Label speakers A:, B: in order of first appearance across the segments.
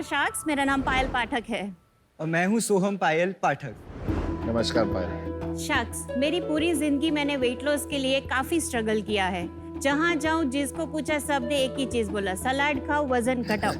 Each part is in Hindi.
A: शार्क्स, मेरा नाम पायल पाठक है।
B: और मैं हूँ सोहम पायल पाठक।
C: नमस्कार पायल।
A: शार्क्स, मेरी पूरी जिंदगी मैंने वेट लॉस के लिए काफी स्ट्रगल किया है। जहाँ जाऊँ जिसको पूछा सब ने एक ही चीज बोला, सलाद खाओ वजन घटाओ।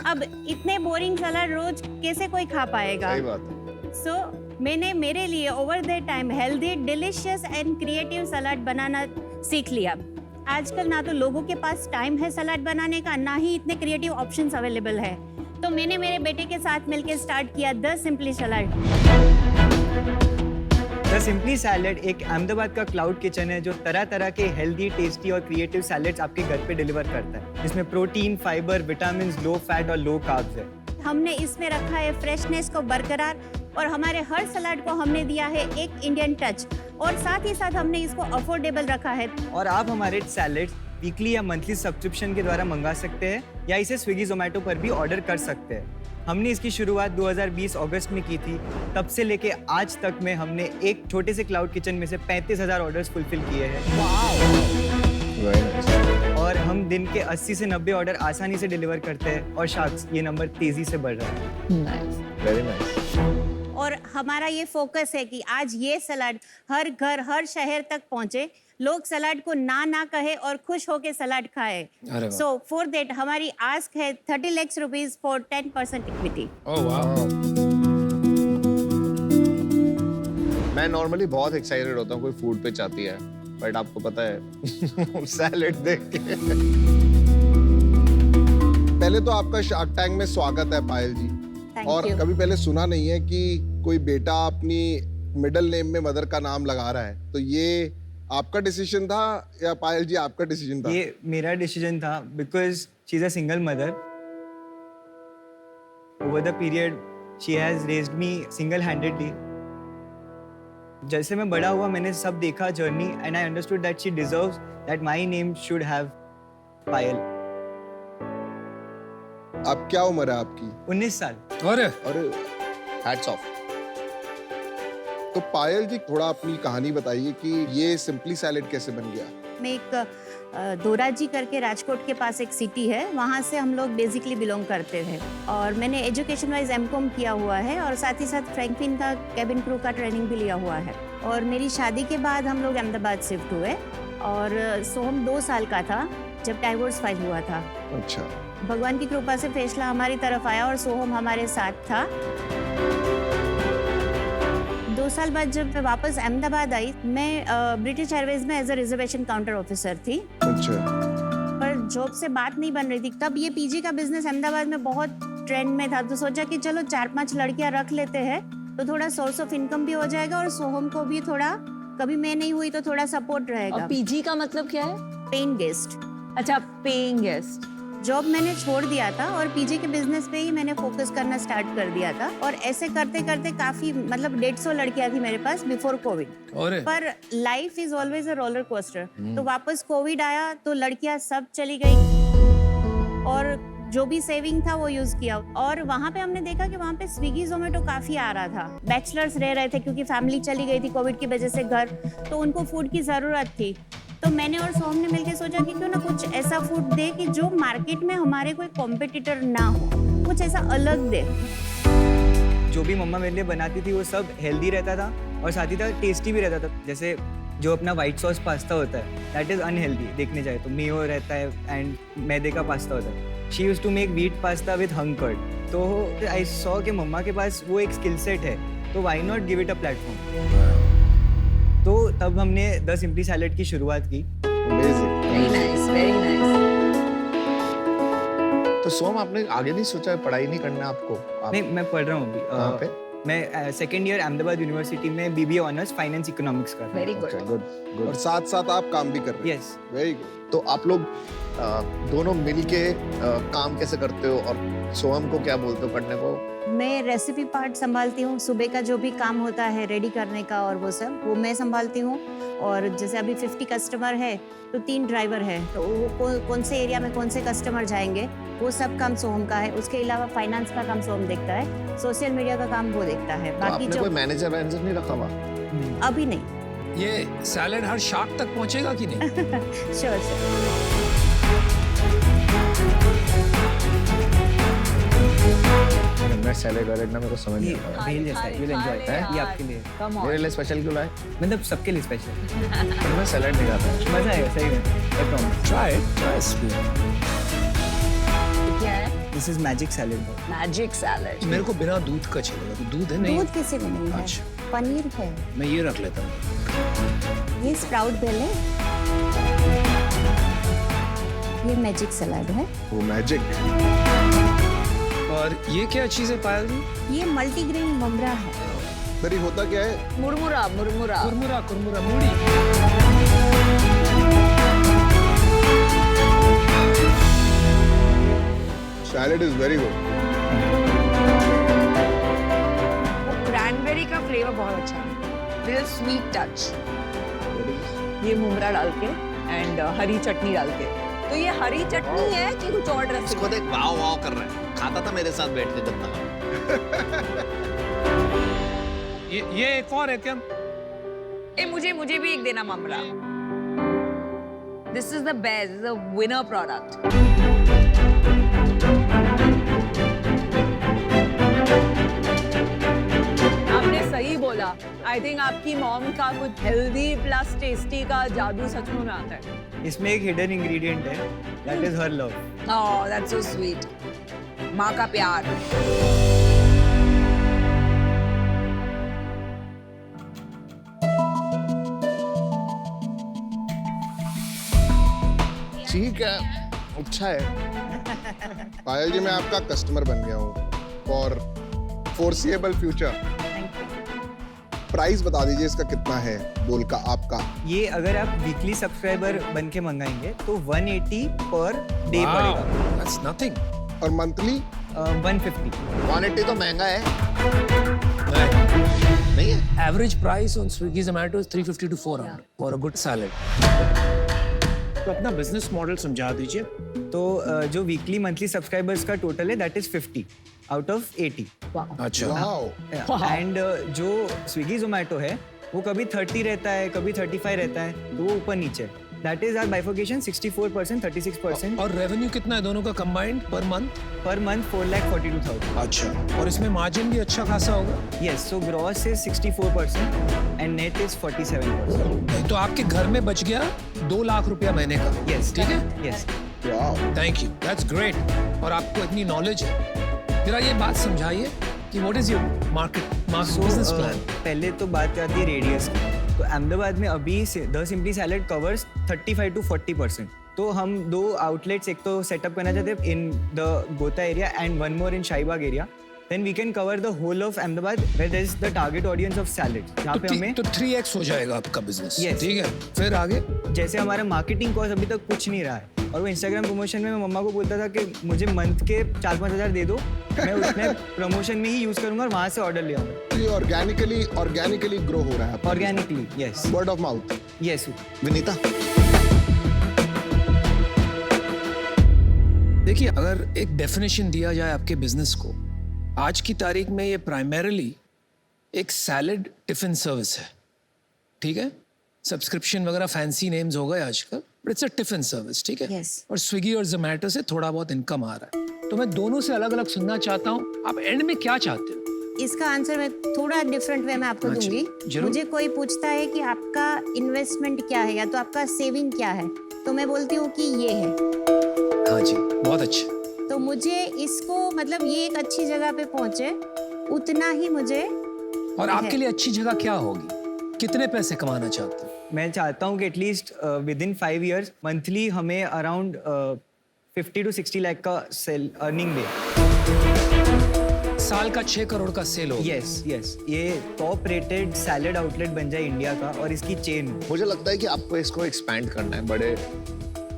A: अब इतने बोरिंग सलाद रोज कैसे कोई खा पाएगा?
C: सही बात है।
A: सो मैंने मेरे लिए over the time healthy, delicious and creative salad बनाना सीख लिया। आजकल ना तो लोगों के पास टाइम है सलाद बनाने का, ना ही इतने क्रिएटिव ऑप्शंस अवेलेबल है। तो मैंने मेरे बेटे के साथ मिलकर स्टार्ट किया the simply salad.
B: The simply salad एक अहमदाबाद का क्लाउड किचन है जो तरह तरह के हेल्दी, टेस्टी और क्रिएटिव सैलेड्स आपके घर पे डिलीवर करता है। इसमें protein, fibre, vitamin, low fat और लो कार्ब्स है।
A: हमने इसमें रखा है फ्रेशनेस को बरकरार और हमारे हर सलाद को हमने दिया है एक इंडियन टच और साथ ही साथ हमने इसको अफोर्डेबल रखा है।
B: और आप हमारे सैलेड्स वीकली या मंथली सब्सक्रिप्शन के द्वारा मंगा सकते हैं या इसे स्विगी जोमेटो पर भी ऑर्डर कर सकते हैं। हमने इसकी शुरुआत 2020 अगस्त में की थी। तब से लेके आज तक में हमने एक छोटे से क्लाउड किचन में से 35,000 ऑर्डर्स फुलफिल किए हैं।
C: Very nice.
B: और हम दिन के 80 से 90 ऑर्डर आसानी से डिलीवर करते हैं और शार्क्स ये नंबर तेजी से बढ़ रहा है।
C: Very nice.
A: और हमारा ये फोकस है कि आज ये सलाद हर घर, हर शहर तक पहुंचे, लोग सलाद को ना कहे और खुश होके सलाद खाए। सो फॉर दैट हमारी आस्क है 30 lakh rupees for 10% equity.
C: Oh wow. मैं नॉर्मली बहुत एक्साइटेड होता हूँ कोई फूड पे चाहती है, बट आपको पता है सैलेड देख के।
D: पहले तो आपका शार्क टैंक में स्वागत है पायल जी। और कभी पहले सुना नहीं है कि कोई बेटा अपनी मिडिल नेम में मदर का नाम लगा रहा है, तो ये आपका डिसीजन था या पायल जी आपका डिसीजन था?
B: ये मेरा डिसीजन था because she is a single mother. Over the period she has raised me single handedly. जैसे मैं बड़ा हुआ मैंने सब देखा journey and I understood that she deserves that my name should have Payal.
D: अब क्या उम्र है आपकी?
B: 19 साल।
D: अरे
C: हैट्स ऑफ।
D: तो पायल जी थोड़ा अपनी कहानी बताइए कि ये सिंपली सैलेड कैसे बन गया?
A: में एक दोराजी करके राजकोट के पास एक सिटी है, वहाँ से हम लोग बेसिकली बिलोंग करते थे। और मैंने एजुकेशन वाइज एमकॉम किया हुआ है और साथ ही साथ फ्रैंकलिन का कैबिन क्रू का ट्रेनिंग भी लिया हुआ है। और मेरी शादी के बाद हम लोग अहमदाबाद शिफ्ट हुए और सोहम 2 साल का था जब डाइवोर्स फाइल हुआ था।
D: अच्छा।
A: भगवान की कृपा से फैसला हमारी तरफ आया और सोहम हमारे साथ था। 2 साल बाद जब मैं वापस अहमदाबाद आई, मैं ब्रिटिश एयरवेज में as a reservation counter officer थी।
D: अच्छा।
A: पर जॉब से बात नहीं बन रही थी। तब ये पीजी का बिजनेस अहमदाबाद में बहुत ट्रेंड में था, तो सोचा कि चलो 4-5 लड़कियां रख लेते हैं तो थोड़ा सोर्स ऑफ इनकम भी हो जाएगा और सोहम को भी थोड़ा, कभी मैं नहीं हुई तो थोड़ा सपोर्ट रहेगा।
E: पीजी का मतलब क्या है?
A: Paying guest.
E: अच्छा, पेइंग गेस्ट।
A: जॉब मैंने छोड़ दिया था और पीजी के बिजनेस पे ही मैंने फोकस करना स्टार्ट कर दिया था और ऐसे करते करते काफी, मतलब 150 लड़कियां थी मेरे पास बिफोर कोविड। पर life is always a roller coaster. तो वापस कोविड आया तो लड़कियां सब चली गई और जो भी सेविंग था वो यूज किया। और वहाँ पे हमने देखा कि वहाँ पे स्विगी जोमेटो काफी आ रहा था। बैचलर्स रह रहे थे क्योंकि फैमिली चली गई थी कोविड की वजह से घर, तो उनको फूड की जरूरत थी। तो मैंने और सोहम ने मिलकर सोचा कि क्यों ना कुछ ऐसा फूड दे कि जो मार्केट में हमारे कोई कॉम्पिटिटर ना हो, कुछ ऐसा अलग दे।
B: जो भी मम्मा मेरे लिए बनाती थी वो सब हेल्दी रहता था और साथ ही साथ टेस्टी भी रहता था। जैसे जो अपना व्हाइट सॉस पास्ता होता है, दैट इज अनहेल्दी देखने जाए तो। मेयो रहता है एंड मैदे का पास्ता होता है। She used to make wheat pasta with hung curd. तो आई सॉ कि मम्मा के पास वो एक स्किल सेट है, तो why not give it a platform. तो तब हमने द सिंपली सैलेड की शुरुआत की।
E: Very nice, very nice.
C: तो सोम आपने आगे नहीं सोचा है, पढ़ाई नहीं करना आपको?
B: नहीं, मैं पढ़ रहा हूँ अभी।
C: कहाँ पे?
B: मैं सेकेंड ईयर अहमदाबाद यूनिवर्सिटी में बीबीए ऑनर्स फाइनेंस इकोनॉमिक्स कर रहा हूँ।
E: Very good.
D: गुड। और साथ साथ आप काम भी कर रहे हैं?
B: यस।
D: Very good.
C: तो आप लोग दोनों मिलके काम कैसे करते हो और सोहम को क्या बोलते हो करने को?
A: मैं रेसिपी पार्ट संभालती हूँ, सुबह का जो भी काम होता है रेडी करने का और वो सब वो मैं संभालती हूँ। और जैसे अभी 50 कस्टमर है तो 3 ड्राइवर है, तो वो कौन से एरिया में कौन से कस्टमर जाएंगे वो सब काम सोहम का है। उसके अलावा फाइनेंस का काम सोहम देखता है, सोशल मीडिया का काम वो देखता है।
C: तो
A: बाकी
C: आपने
A: जो
C: कोई मैनेजर नहीं रखा हुआ?
A: अभी नहीं।
F: ये सैलेड हर शार्क तक पहुंचेगा कि नहीं?
A: श्योर।
C: नट सैलेड वैलेड ना मेरे को समझ नहीं आता।
B: भेल जैसा है, you'll enjoy it. ये आपके लिए
E: Come on.
C: मेरे लिए स्पेशल क्यों लाए?
B: मतलब सबके लिए स्पेशल
C: पर मैं सैलेड नहीं खाता।
B: मजा आएगा सही में I promise.
F: Try it. Try sweet.
E: क्या है?
B: This is magic salad.
E: Magic salad.
F: मेरे को बिना दूध का चलेगा। तो दूध है नहीं?
A: दूध किसी में नहीं है,
F: अच्छा।
A: पनीर है।
F: मैं ये रख लेता हूँ।
A: ये स्प्राउट बेल है, ये मैजिक सलाद है,
D: वो मैजिक।
F: और ये क्या चीज़ है पायल जी?
A: ये मल्टीग्रेन ममरा है।
D: मेरी होता क्या है?
E: मुरमुरा मुरमुरा।
F: कुरमुरा कुरमुरा मूड़ी।
D: Salad is very good.
E: Cranberry का फ्लेवर बहुत अच्छा है, लिटिल स्वीट टच। ये मुमरा डाल के एंड हरी चटनी डाल के। तो ये हरी चटनी है कि कुछ और ड्रेसिंग?
C: इसको देख वाव वाव कर रहा है। खाता था मेरे साथ बैठ के जब ना।
F: ये एक और है क्या?
E: मुझे भी एक देना ममरा। This is the best, this is the winner product. आपने सही बोला। आई थिंक आपकी मॉम का कुछ हेल्दी प्लस टेस्टी का जादू सच में आता है।
B: इसमें एक हिडन इंग्रेडिएंट है, that is her love.
E: Oh that's so sweet. माँ का प्यार।
C: ठीक है, अच्छा है।
D: पायल जी मैं आपका कस्टमर बन गया हूँ फॉर फोरसीएबल फ्यूचर। प्राइस बता दीजिए इसका कितना है बोल का आपका?
B: ये अगर आप वीकली सब्सक्राइबर बन के मंगाएंगे तो 180 पर डे पड़ेगा
F: That's nothing.
D: और मंथली?
B: 150.
C: 180 तो महंगा है।
F: नहीं.
C: नहीं है?
F: Average price on Swiggy Zomato is 350 to 400 for a good salad. तो अपना बिजनेस मॉडल समझा दीजिए।
B: तो जो वीकली मंथली सब्सक्राइबर्स का टोटल है दैट इज 50 आउट ऑफ 80.
F: अच्छा।
D: वाओ।
B: एंड जो स्विगी जोमेटो है वो कभी 30 रहता है, कभी 35 रहता है, तो वो ऊपर नीचे। That is our bifurcation 64%, 36%.
F: और रेवेन्यू कितना है दोनों का combined per month?
B: Per month 4,42,000.
F: अच्छा। और इसमें मार्जिन भी अच्छा खासा होगा?
B: Yes, so gross is 64% and net is 47%.
F: तो आपके घर में बच गया 2 लाख रुपया महीने का।
B: यस,
F: ठीक है?
B: Yes.
F: Thank you, that's great. और आपको इतनी नॉलेज है। जरा ये बात समझाइए कि what is your market business plan?
B: पहले तो बात आती है रेडियस की। तो अहमदाबाद में अभी से the simply salad covers 35 to 40%. तो हम 2 आउटलेट्स एक तो सेटअप करना चाहते हैं in the Gota area and one more in Shahibag area. Then we can cover the whole of Ahmedabad where there is the target audience of salad. जहाँ पे हमें
F: तो 3x हो जाएगा आपका बिजनेस।
B: Yes.
F: ठीक है, फिर आगे?
B: जैसे हमारा मार्केटिंग कॉस्ट अभी तक कुछ नहीं रहा है और वो इंस्टाग्राम प्रमोशन में मैं मम्मा को बोलता था कि मुझे मंथ के 4-5 हज़ार दे दो, मैं उसमें प्रमोशन में ही यूज करूंगा और वहाँ से ऑर्डर ले आऊंगा.
D: ये ऑर्गेनिकली ग्रो हो रहा है
B: organically. Yes,
D: word of mouth.
B: Yes.
C: Vinita,
F: देखिए, अगर एक डेफिनेशन दिया जाए आपके बिजनेस को, आज की तारीख में ये प्राइमरीली एक सैलेड टिफिन सर्विस है. ठीक है, सब्सक्रिप्शन वगैरह फैंसी नेम्स हो गए आजकल, but it's a tiffin service. ठीक है.
A: Yes.
F: और स्विगी और जोमेटो से थोड़ा बहुत इनकम आ रहा है. तो मैं दोनों से अलग अलग सुनना चाहता हूँ, आप एंड में क्या चाहते हो?
A: इसका आंसर मैं थोड़ा डिफरेंट वे में आपको
F: अच्छा,
A: दूंगी.
F: जरूर.
A: मुझे कोई पूछता है कि आपका इन्वेस्टमेंट क्या है या तो आपका सेविंग क्या है, तो मैं बोलती हूँ कि ये है.
F: हाँ जी, बहुत अच्छा.
A: तो मुझे इसको मतलब ये एक अच्छी जगह पे पहुंचे उतना ही मुझे.
F: और आपके लिए अच्छी जगह क्या होगी? कितने पैसे कमाना चाहते हो?
B: मैं चाहता हूँ कि at least with in 5 years monthly हमें अराउंड 50 to 60 लाख का सेल अर्निंग दे.
F: साल का 6 करोड़ का सेल हो.
B: Yes, yes. ये टॉप रेटेड सैलेड आउटलेट बन जाए इंडिया का और इसकी चेन.
C: मुझे लगता है कि आपको इसको एक्सपैंड करना है, बड़े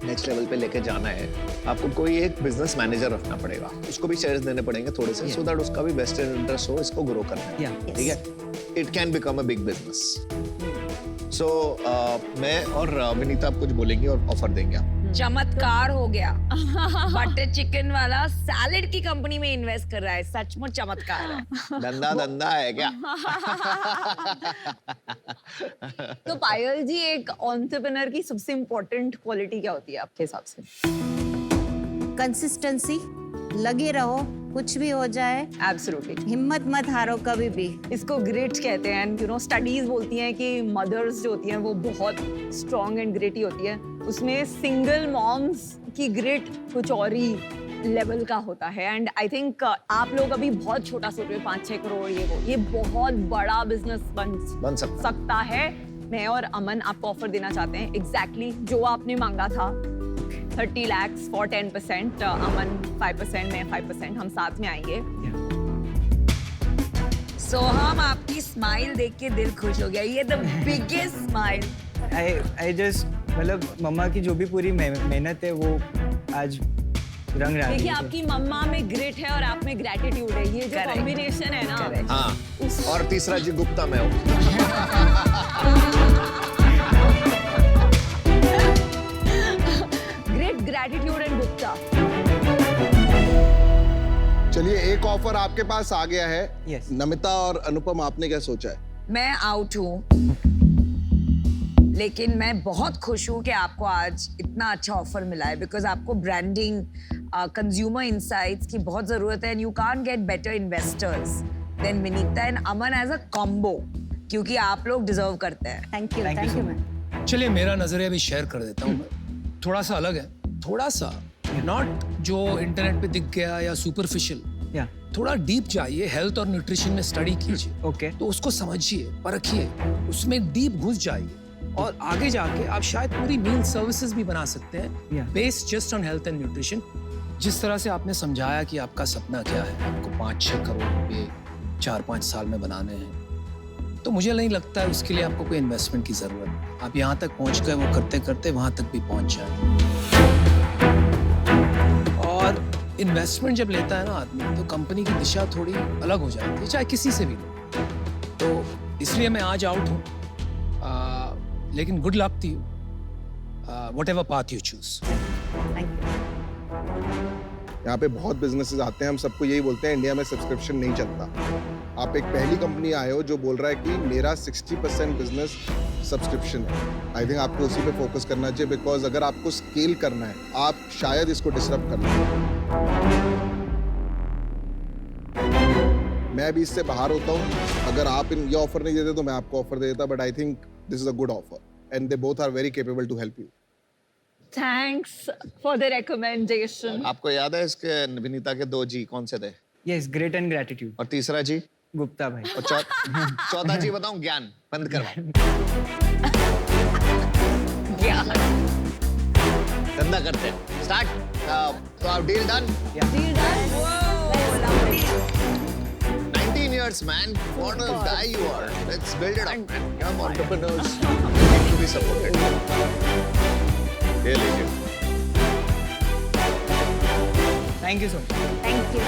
C: नेक्स्ट लेवल पे लेके जाना है. आपको कोई एक बिजनेस मैनेजर रखना पड़ेगा, उसको भी शेयर्स देने पड़ेंगे थोड़े से, सो दैट उसका भी बेस्ट इंटरेस्ट हो इसको ग्रो करना है.
B: Yeah.
C: ठीक है, it can become a big business. So मैं और विनीता आप कुछ बोलेंगे और ऑफर देंगे आप.
E: चमत्कार हो गया. बटर चिकन वाला सैलेड की कंपनी में इन्वेस्ट कर रहा है. सचमुच चमत्कार है.
C: धंधा है क्या?
E: तो पायल जी, एक एंटरप्रेन्योर की सबसे इम्पोर्टेंट क्वालिटी क्या होती है आपके हिसाब से?
A: कंसिस्टेंसी, लगे रहो कुछ भी हो जाए
E: एब्सोल्युटली,
A: हिम्मत मत हारो कभी भी।
E: इसको ग्रिट कहते हैं। एंड यू नो स्टडीज बोलती हैं कि मदर्स जो होती हैं वो बहुत स्ट्रॉन्ग एंड ग्रिटी होती है। उसमें सिंगल मॉम्स की ग्रिट कुछ और ही लेवल का होता है। एंड आई थिंक आप लोग अभी बहुत छोटा सोच रहे हो, 5-6 करोड़ ये बहुत बड़ा बिजनेस बन सकता है। मैं और अमन आपको ऑफर देना चाहते हैं एग्जैक्टली जो आपने मांगा था, 30 lakhs for 10%, अमन 5%, मैं 5%, हम साथ में आएंगे।
G: So हम आपकी स्माइल देख के दिल खुश हो गया। ये the biggest smile.
B: I just मतलब मम्मा की जो भी पूरी मेहनत है वो आज रंग रहा है।
E: देखिए आपकी मम्मा में ग्रिट है और आप में ग्रेटिट्यूड है, ये जो कॉम्बिनेशन है ना।
C: हाँ, और तीसरा जी गुप्ता में हो।
E: Grit, gratitude and Gupta.
D: चलिए एक ऑफर आपके पास आ गया है।
B: Yes.
D: नमिता और अनुपम, आपने क्या सोचा है?
G: मैं आउट हूँ, लेकिन मैं बहुत खुश हूँ कि आपको आज इतना अच्छा ऑफर मिला है, बिकॉज आपको ब्रांडिंग, कंज्यूमर इंसाइट्स की बहुत जरूरत है। And you can't get better investors than Vinita and Aman as a combo, क्योंकि आप लोग डिजर्व करते हैं।
A: Thank you ma'am.
F: चलिए मेरा नजरिया भी शेयर कर देता हूँ मैं। थोड़ा सा अलग है, थोड़ा सा नॉट जो इंटरनेट पे दिख गया या सुपरफिशियल,
B: या
F: थोड़ा डीप जाइए, हेल्थ और न्यूट्रिशन में स्टडी कीजिए।
B: ओके
F: तो उसको समझिए, परखिए, उसमें डीप घुस जाइए और आगे जाके आप शायद पूरी मील सर्विसेज भी बना सकते हैं based just on health and nutrition. जिस तरह से आपने समझाया कि आपका सपना क्या है, आपको 5-6 करोड़ रुपए 4-5 साल में बनाने हैं, तो मुझे नहीं लगता है उसके लिए आपको कोई इन्वेस्टमेंट की जरूरत है। आप यहाँ तक पहुँच गए, वो करते करते वहां तक भी पहुँच जाए। और इन्वेस्टमेंट जब लेता है ना आदमी, तो कंपनी की दिशा थोड़ी अलग हो जाती है, चाहे किसी से भी लो। तो इसलिए मैं आज आउट हूँ, लेकिन good luck to you, whatever path you choose.
D: यहाँ पे बहुत बिजनेसेस आते हैं, हम सबको यही बोलते हैं इंडिया में सब्सक्रिप्शन नहीं चलता। आप एक पहली कंपनी आए हो जो बोल रहा है कि मेरा 60% बिजनेस सब्सक्रिप्शन है। आई थिंक आपको उसी पे फोकस करना चाहिए, बिकॉज अगर आपको स्केल करना है, आप शायद इसको डिसरप्ट कर लें। मैं भी इससे बाहर होता हूँ। अगर आप ये ऑफर नहीं देते तो मैं आपको ऑफर दे देता, but I think this is a good offer and they both are very capable to help you.
E: Thanks for the recommendation.
C: आपको याद है इसके विनीता के 2 जी कौन से थे?
B: Yes, great and gratitude.
C: और तीसरा जी?
B: गुप्ता भाई।
C: और चौथा जी बताऊं? ज्ञान। बंद करवाओ।
E: ज्ञान।
C: धंधा करते हैं। स्टार्ट। तो आप deal done?
E: Deal done.
C: 19 years, man. What a guy you are. Let's build it up, man. Young entrepreneurs need to be supported. ये लीजिए।
B: Thank you so much.
A: Thank you.